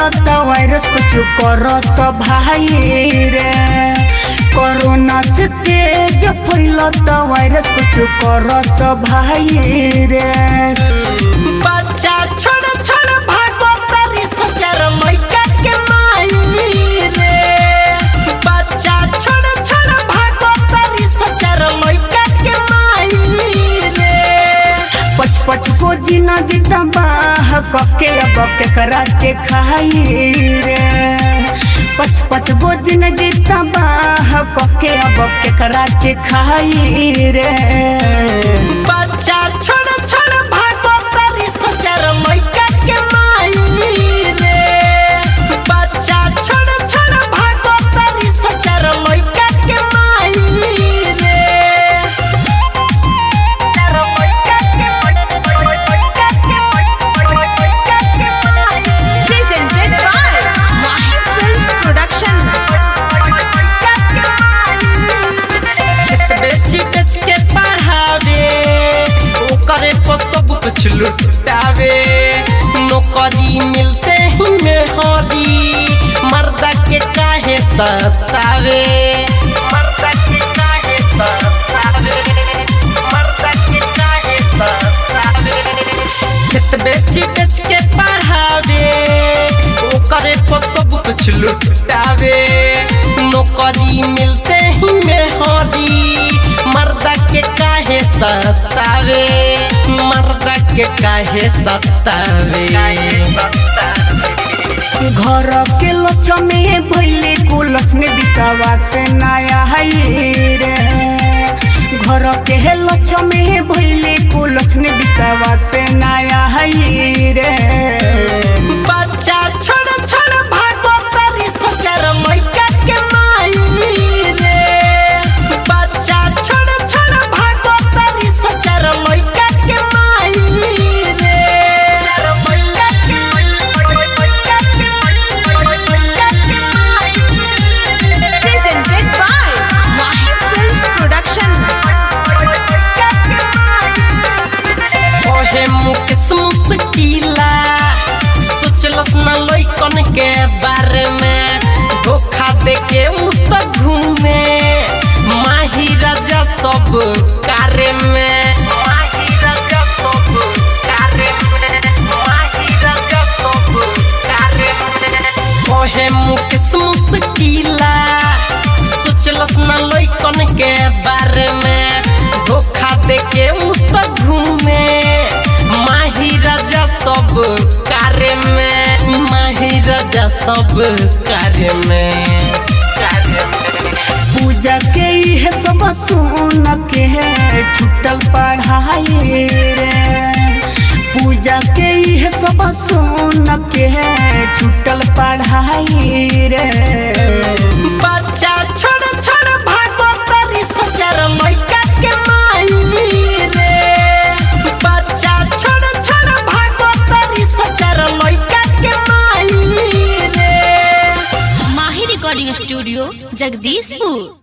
फैलता वायरस कुछ करो सब भाई रे। कोरोना से तेज फैलता वायरस कुछ करो सब भाई रे। बच्चा छोड़ छोड़ भागो तारी सचर मैका के माई रे। बच्चा छोड़ छोड़ भागो तारी सचर मैका के माई रे। पच पच को जीना दीता बाह कके अब केकरा के खाई रे। पच पच को जीना दीता बाह कके अब केकरा के खाई रे। बच्चा छोड़ छोड़ भागो तारी सचर मैका के माई रे। बच्चा छोड़ छोड़ भागो तारी सचर मैका के माई रे। Presented by Mahi Films Production. बेच बेच के पढ़ावे ओकरे पर सब कुछ लुटावे। नौकरी मिलते ही मेहरी मर्दा के काहे सतावे। मर्दा के काहे सतावे। मर्दा के काहे सतावे। खेत बेच बेच के पढ़ावे ओकरे पर सब कुछ लुटावे। नौकरी मिलते ही मेहरी मर्दा के काहे सतावे। मर्दा के काहे सतावे। घर के लक्ष्मी भैले को लक्ष्मी विश्वास नया है रे। घर के लक्ष्मी भैले को लक्ष्मी विश्वास नया है रे। बच्चा छोड़ छोड़ भागो तारी सचर मैका के माई रे। बच्चा छोड़ छोड़ भागो तारी सचर मैका के माई रे। Presented by Mahi Films Production. ओहे मुकेश मुस्किला सोचलस न लइकन के बारे में। धोखा दे के उ त घूमे माही राजा सब कार्य में। माही राजा सब कार्य में। माही राजा सब कार्य में। ओहे मुकेश मुस्किला सोचलस न लइकन के बारे में। धोखा दे के उ त घूमे माही राजा सब कार्य में। माही राजा सब कार्य में। पूजा के है सब सुन के है छुटल पढ़ाई रे। पूजा के है सब सुन के है छुटल पढ़ाई रे। बच्चा छोड़ छोड़ भागो तारी सचर मैका के माई रे। बच्चा छोड़ छोड़ भागो तारी सचर मैका के माई रे। Mahi Recording Studio, Jagdishpur.